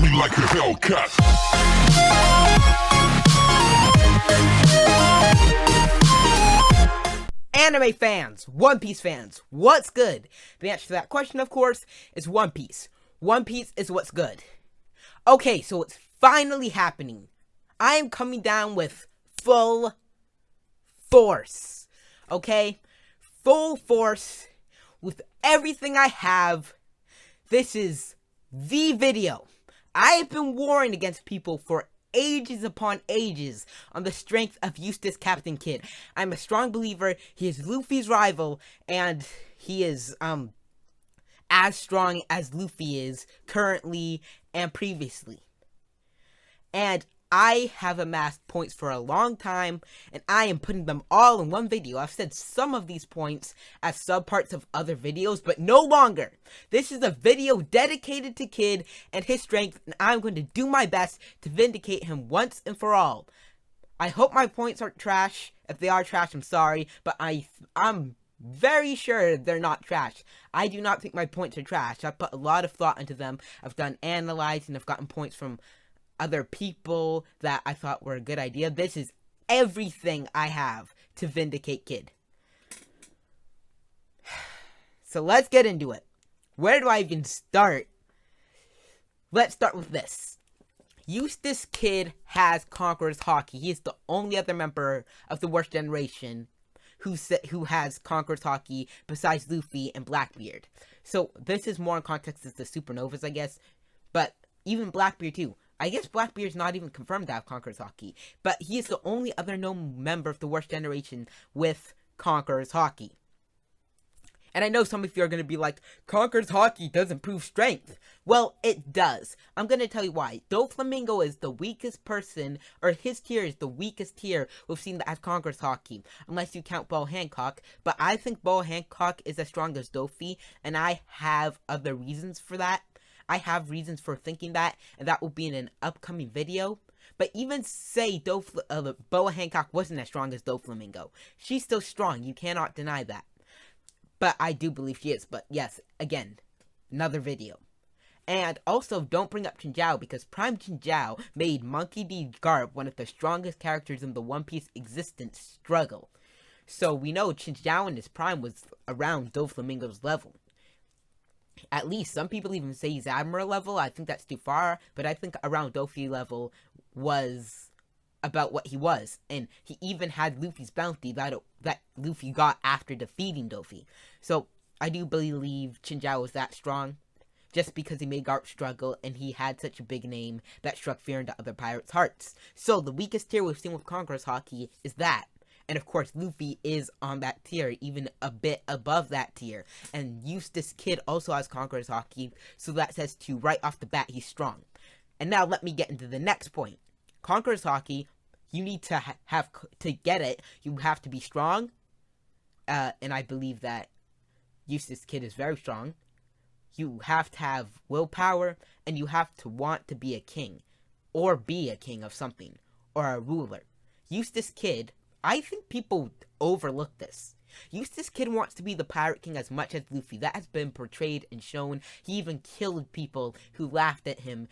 me like a Hellcat. Anime fans, One Piece fans, what's good? The answer to that question, of course, is One Piece. One Piece is what's good. Okay, so it's finally happening. I am coming down with full force. Okay? Full force with everything I have. This is the video. I have been warring against people for ages upon ages on the strength of Eustass Captain Kidd. I'm a strong believer he is Luffy's rival, and he is as strong as Luffy is currently and previously. And I have amassed points for a long time, and I am putting them all in one video. I've said some of these points as subparts of other videos, but no longer. This is a video dedicated to Kidd and his strength, and I'm going to do my best to vindicate him once and for all. I hope my points aren't trash. If they are trash, I'm sorry, but I'm very sure they're not trash. I do not think my points are trash. I've put a lot of thought into them. I've done analyzing, I've gotten points from other people that I thought were a good idea. This is everything I have to vindicate Kidd. So let's get into it. Where do I even start? Let's start with this. Eustass Kidd has Conqueror's Haki. He is the only other member of the Worst Generation who has Conqueror's Haki besides Luffy and Blackbeard. So this is more in context as the Supernovas, I guess. But even Blackbeard too. I guess Blackbeard's not even confirmed to have Conqueror's Haki, but he is the only other known member of the Worst Generation with Conqueror's Haki. And I know some of you are going to be like, Conqueror's Haki doesn't prove strength. Well, it does. I'm going to tell you why. Doflamingo is the weakest person, or his tier is the weakest tier we've seen that has Conqueror's Haki, unless you count Bo Hancock. But I think Bo Hancock is as strong as Dofi, and I have other reasons for that. I have reasons for thinking that, and that will be in an upcoming video. But even say Boa Hancock wasn't as strong as Doflamingo. She's still strong, you cannot deny that. But I do believe she is, but yes, again, another video. And also, don't bring up Chinjiao, because Prime Chinjiao made Monkey D. Garp one of the strongest characters in the One Piece existence struggle. So we know Chinjiao in his prime was around Doflamingo's level. At least, some people even say he's Admiral level. I think that's too far, but I think around Dofi level was about what he was. And he even had Luffy's bounty that Luffy got after defeating Dofi. So, I do believe Chinjiao was that strong, just because he made Garp struggle, and he had such a big name that struck fear into other pirates' hearts. So, the weakest tier we've seen with Conqueror's Haki is that. And of course, Luffy is on that tier, even a bit above that tier. And Eustass Kidd also has Conqueror's Haki, so that says to right off the bat, he's strong. And now let me get into the next point. Conqueror's Haki, you need to to get it, you have to be strong. And I believe that Eustass Kidd is very strong. You have to have willpower, and you have to want to be a king. Or be a king of something. Or a ruler. Eustass Kidd, I think people overlook this. Eustass Kidd wants to be the Pirate King as much as Luffy. That has been portrayed and shown. He even killed people who laughed at him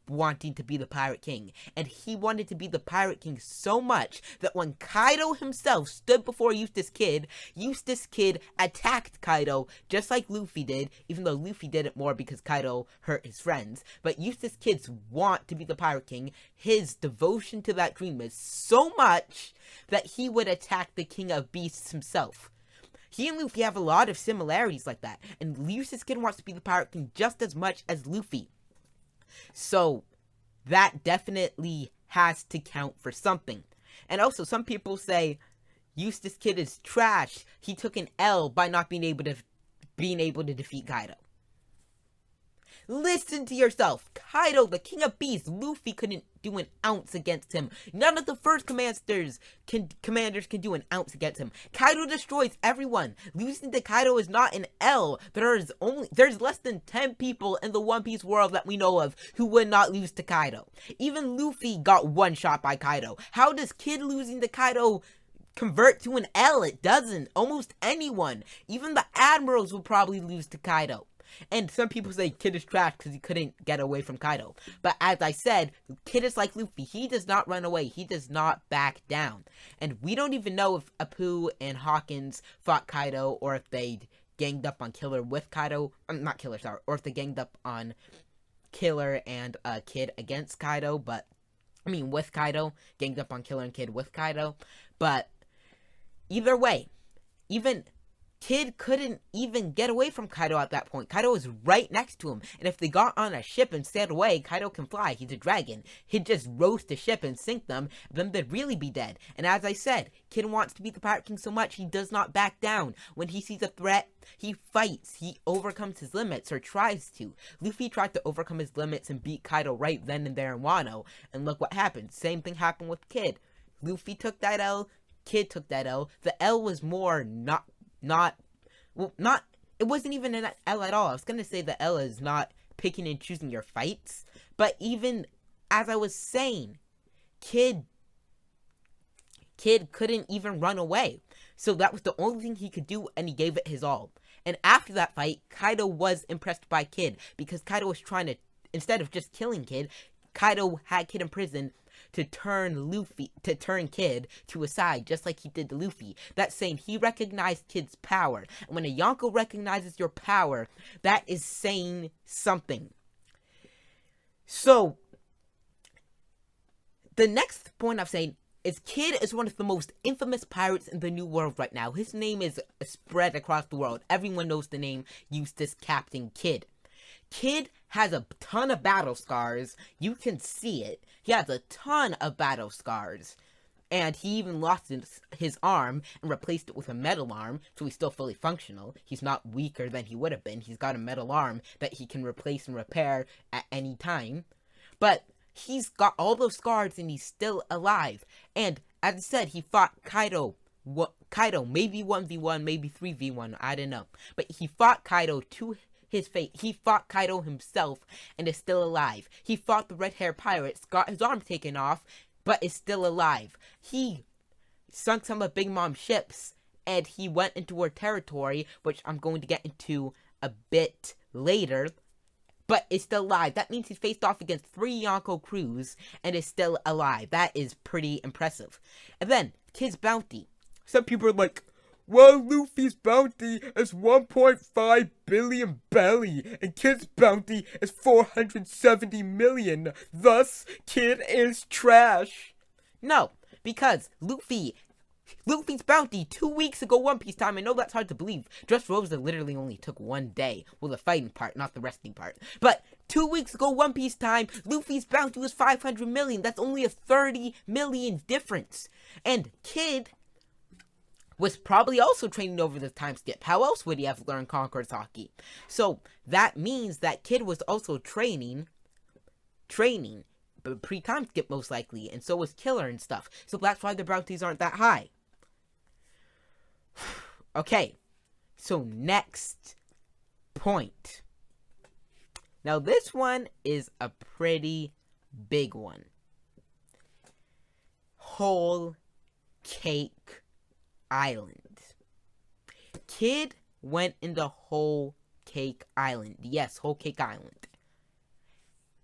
wanting to be the Pirate King. And he wanted to be the Pirate King so much that when Kaido himself stood before Eustass Kidd attacked Kaido just like Luffy did, even though Luffy did it more because Kaido hurt his friends. But Eustass Kidd's want to be the Pirate King, his devotion to that dream is so much that he would attack the King of Beasts himself. He and Luffy have a lot of similarities like that, and Eustass Kidd wants to be the Pirate King just as much as Luffy. So, that definitely has to count for something. And also, some people say, Eustass Kidd is trash. He took an L by not being able to defeat Kaido. Listen to yourself. Kaido, the King of Beasts, Luffy couldn't do an ounce against him. None of the first commanders can do an ounce against him. Kaido destroys everyone. Losing to Kaido is not an L. There's less than 10 people in the One Piece world that we know of who would not lose to Kaido. Even Luffy got one shot by Kaido. How does Kidd losing to Kaido convert to an L? It doesn't. Almost anyone, even the admirals, will probably lose to Kaido. And some people say Kid is trash because he couldn't get away from Kaido. But as I said, Kid is like Luffy. He does not run away. He does not back down. And we don't even know if Apu and Hawkins fought Kaido or if they ganged up on Killer with Kaido. Not Killer, sorry. Or if they ganged up on Killer and Kid against Kaido. But, I mean, with Kaido. Ganged up on Killer and Kid with Kaido. But either way, even Kid couldn't even get away from Kaido at that point. Kaido was right next to him. And if they got on a ship and sailed away, Kaido can fly. He's a dragon. He'd just roast the ship and sink them. Then they'd really be dead. And as I said, Kid wants to be the Pirate King so much, he does not back down. When he sees a threat, he fights. He overcomes his limits, or tries to. Luffy tried to overcome his limits and beat Kaido right then and there in Wano. And look what happened. Same thing happened with Kid. Luffy took that L. Kid took that L. The L was more it wasn't even an L at all. I was gonna say the L is not picking and choosing your fights, but even as I was saying, Kid couldn't even run away. So that was the only thing he could do, and he gave it his all. And after that fight, Kaido was impressed by Kid, because Kaido was trying to, instead of just killing Kid, Kaido had Kid in prison to turn Kid to his side, just like he did to Luffy. That's saying he recognized Kid's power. And when a Yonko recognizes your power, that is saying something. So, the next point I'm saying is Kid is one of the most infamous pirates in the New World right now. His name is spread across the world. Everyone knows the name Eustass Captain Kidd. Kid has a ton of battle scars. You can see it. He has a ton of battle scars. And he even lost his arm and replaced it with a metal arm, so he's still fully functional. He's not weaker than he would have been. He's got a metal arm that he can replace and repair at any time. But he's got all those scars and he's still alive. And as I said, he fought Kaido, maybe 1v1, maybe 3v1, I don't know. But he fought Kaido to his fate. He fought Kaido himself and is still alive. He fought the red-haired pirates, got his arm taken off, but is still alive. He sunk some of Big Mom's ships, and he went into her territory, which I'm going to get into a bit later, but is still alive. That means he's faced off against 3 Yonko crews and is still alive. That is pretty impressive. And then, Kid's bounty. Some people are like, well, Luffy's bounty is 1.5 billion belly, and Kid's bounty is 470 million. Thus, Kid is trash. No, because Luffy's bounty 2 weeks ago One Piece time. I know that's hard to believe. Dressrosa literally only took 1 day. Well, the fighting part, not the resting part. But 2 weeks ago One Piece time, Luffy's bounty was 500 million. That's only a 30 million difference. And Kid was probably also training over this time skip. How else would he have learned Conqueror's Haki? So that means that Kid was also training, but pre-time skip most likely, and so was Killer and stuff. So that's why the bounties aren't that high. Okay, so next point. Now this one is a pretty big one. Whole Cake Island. Kid went into Whole Cake Island. Yes, Whole Cake Island.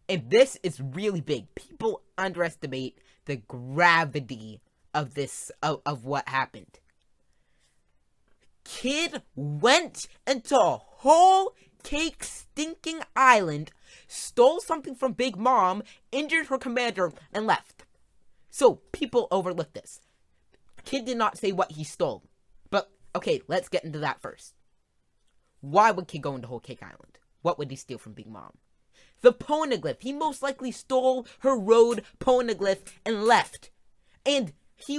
And this is really big. People underestimate the gravity of this, of what happened. Kid went into Whole Cake Stinking Island, stole something from Big Mom, injured her commander, and left. So, people overlook this. Kid did not say what he stole. But, okay, let's get into that first. Why would Kid go into Whole Cake Island? What would he steal from Big Mom? The poneglyph. He most likely stole her road poneglyph and left. And he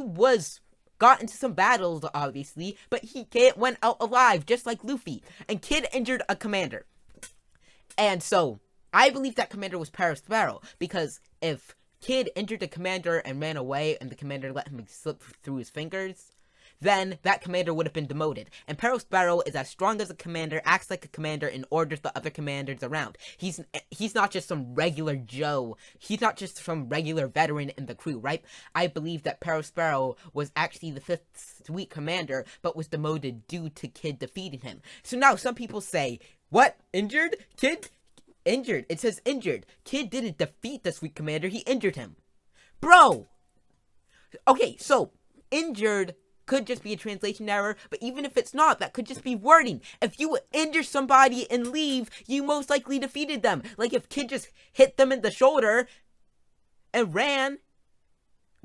got into some battles, obviously, but he went out alive, just like Luffy. And Kid injured a commander. And so, I believe that commander was Perospero, because if Kid injured the commander and ran away, and the commander let him slip through his fingers, then that commander would have been demoted. And Perospero is as strong as a commander, acts like a commander, and orders the other commanders around. He's not just some regular Joe. He's not just some regular veteran in the crew, right? I believe that Perospero was actually the 5th Sweet Commander, but was demoted due to Kid defeating him. So now some people say, What? Injured? Kid? Injured. It says injured. Kid didn't defeat the Sweet Commander, he injured him. Bro! Okay, so, injured could just be a translation error, but even if it's not, that could just be wording. If you injure somebody and leave, you most likely defeated them. Like, if Kid just hit them in the shoulder and ran,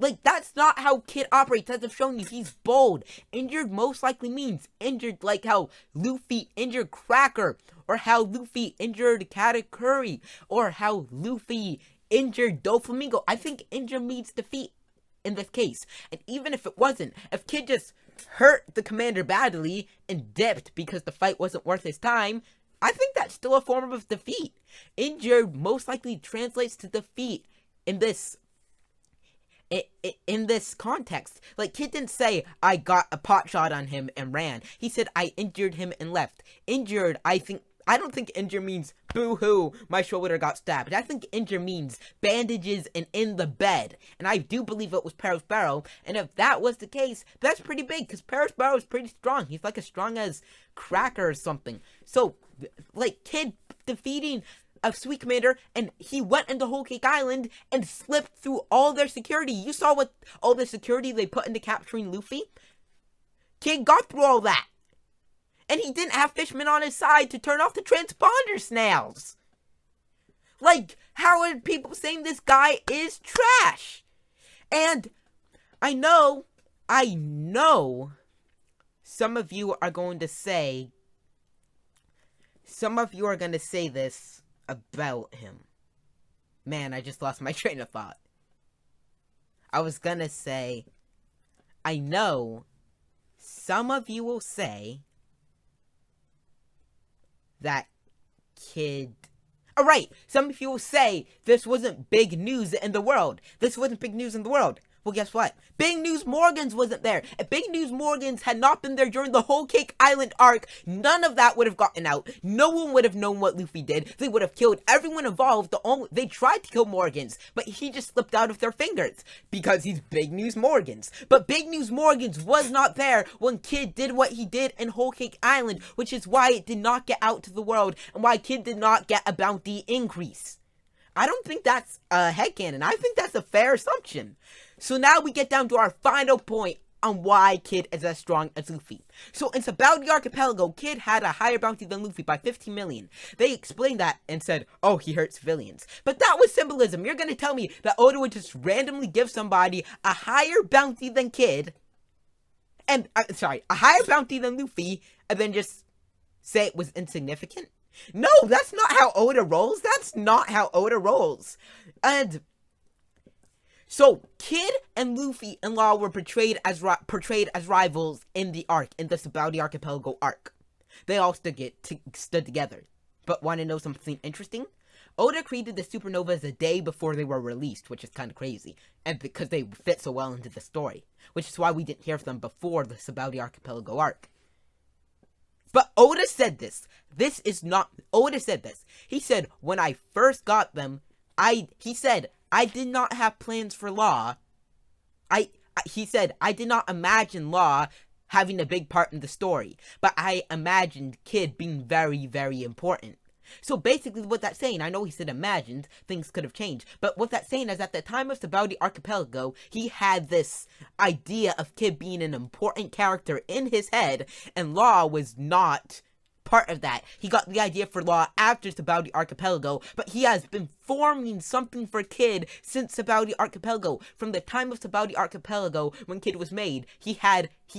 like, that's not how Kid operates, as I've shown you. He's bold. Injured most likely means injured, like how Luffy injured Cracker, or how Luffy injured Katakuri, or how Luffy injured Doflamingo. I think injured means defeat in this case. And even if it wasn't, if Kid just hurt the commander badly and dipped because the fight wasn't worth his time, I think that's still a form of defeat. Injured most likely translates to defeat in this context. Like, Kid didn't say, I got a pot shot on him and ran. He said, I injured him and left. Injured, I don't think injure means, boo-hoo, my shoulder got stabbed. I think injure means bandages and in the bed. And I do believe it was Perospero. And if that was the case, that's pretty big, because Perospero is pretty strong. He's like as strong as Cracker or something. So, like, Kid defeating a Sweet Commander, and he went into Whole Cake Island and slipped through all their security. You saw what all the security they put into capturing Luffy? Kid got through all that. And he didn't have Fishman on his side to turn off the transponder snails. Like, how are people saying this guy is trash? And I know, some of you are going to say this about him. Man, I just lost my train of thought. I was gonna say, I know some of you will say that Kid... Alright, some of you will say this wasn't big news in the world. Well, guess what? Big News Morgans wasn't there. If Big News Morgans had not been there during the Whole Cake Island arc, none of that would have gotten out. No one would have known what Luffy did. They would have killed everyone involved. They tried to kill Morgans, but he just slipped out of their fingers because he's Big News Morgans. But Big News Morgans was not there when Kid did what he did in Whole Cake Island, which is why it did not get out to the world and why Kid did not get a bounty increase. I don't think that's a headcanon. I think that's a fair assumption. So now we get down to our final point on why Kid is as strong as Luffy. So in Sabaody Archipelago, Kid had a higher bounty than Luffy by 15 million. They explained that and said, oh, he hurt civilians. But that was symbolism. You're gonna tell me that Oda would just randomly give somebody a higher bounty than Kid, and, a higher bounty than Luffy, and then just say it was insignificant? No, that's not how Oda rolls. And so, Kid and Luffy and Law were portrayed as rivals in the arc, in the Sabaody Archipelago arc. They all stood together. But want to know something interesting? Oda created the supernovas a day before they were released, which is kind of crazy, and because they fit so well into the story, which is why we didn't hear of them before the Sabaody Archipelago arc. But Oda said this. Oda said this. He said, when I first got them, he said, I did not have plans for Law. He said, I did not imagine Law having a big part in the story, but I imagined Kid being very, very important. So basically what that's saying, I know he said imagined, things could have changed, but what that's saying is at the time of Sabaody Archipelago, he had this idea of Kid being an important character in his head, and Law was not part of that. He got the idea for Law after Sabaody Archipelago, but he has been forming something for Kid since Sabaody Archipelago. From the time of Sabaody Archipelago, when Kid was made, he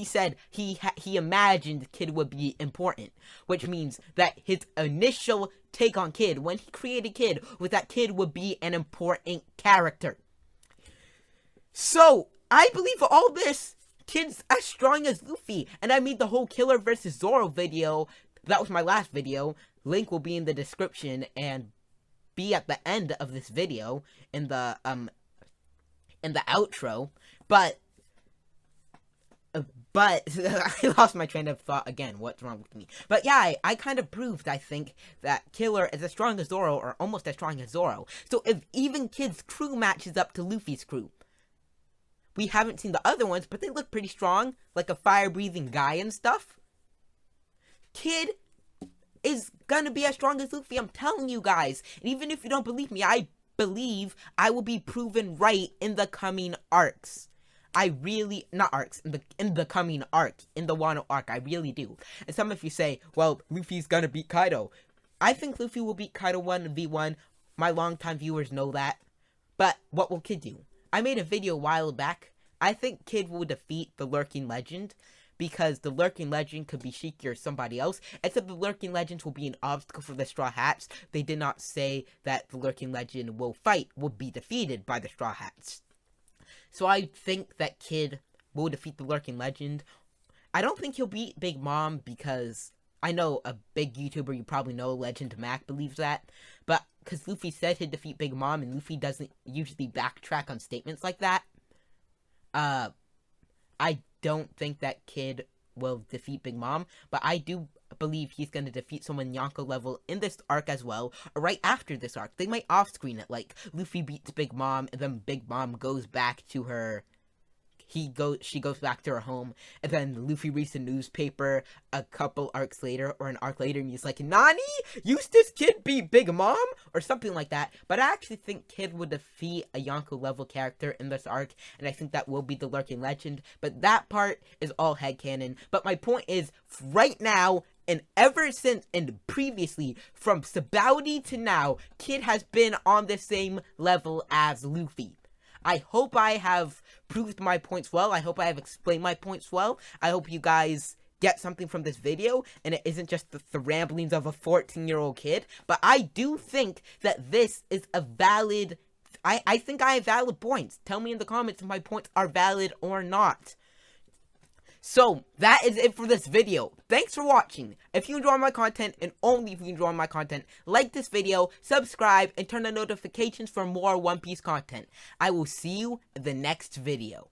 said he imagined Kid would be important, which means that his initial take on Kid, when he created Kid, was that Kid would be an important character. So, I believe all this, Kid's as strong as Luffy, and I made the whole Killer versus Zoro video. That was my last video. Link will be in the description and be at the end of this video in the outro. But I lost my train of thought again. What's wrong with me? But yeah, I kind of proved, I think, that Killer is as strong as Zoro, or almost as strong as Zoro. So if even Kid's crew matches up to Luffy's crew, we haven't seen the other ones, but they look pretty strong, like a fire-breathing guy and stuff. Kid is gonna be as strong as Luffy. I'm telling you guys. And even if you don't believe me, I believe I will be proven right in the coming arcs. I really, not arcs, in the coming arc, in the Wano arc, I really do. And some of you say, well, Luffy's gonna beat Kaido. I think Luffy will beat Kaido 1v1. My longtime viewers know that. But what will Kid do? I made a video a while back. I think Kid will defeat the Lurking Legend, because the Lurking Legend could be Shiki or somebody else, except the Lurking Legends will be an obstacle for the Straw Hats. They did not say that the Lurking Legend will be defeated by the Straw Hats. So I think that Kid will defeat the Lurking Legend. I don't think he'll beat Big Mom, because I know a big YouTuber you probably know, Legend Mac, believes that. But because Luffy said he'd defeat Big Mom, and Luffy doesn't usually backtrack on statements like that. I don't think that Kid will defeat Big Mom, but I do believe he's going to defeat someone Yonko level in this arc as well, or right after this arc. They might off-screen it, like Luffy beats Big Mom, and then Big Mom goes back to her... She goes back to her home, and then Luffy reads the newspaper a couple arcs later, or an arc later, and he's like, Nani? Eustass Kid beat Big Mom? Or something like that. But I actually think Kid will defeat a Yonko level character in this arc, and I think that will be the Lurking Legend. But that part is all headcanon. But my point is, right now, and ever since, and previously, from Sabaody to now, Kid has been on the same level as Luffy. I hope I have proved my points well. I hope I have explained my points well. I hope you guys get something from this video, and it isn't just the ramblings of a 14-year-old kid. But I do think that this is a valid... I think I have valid points. Tell me in the comments if my points are valid or not. So, that is it for this video. Thanks for watching. If you enjoy my content, and only if you enjoy my content, like this video, subscribe, and turn on notifications for more One Piece content. I will see you in the next video.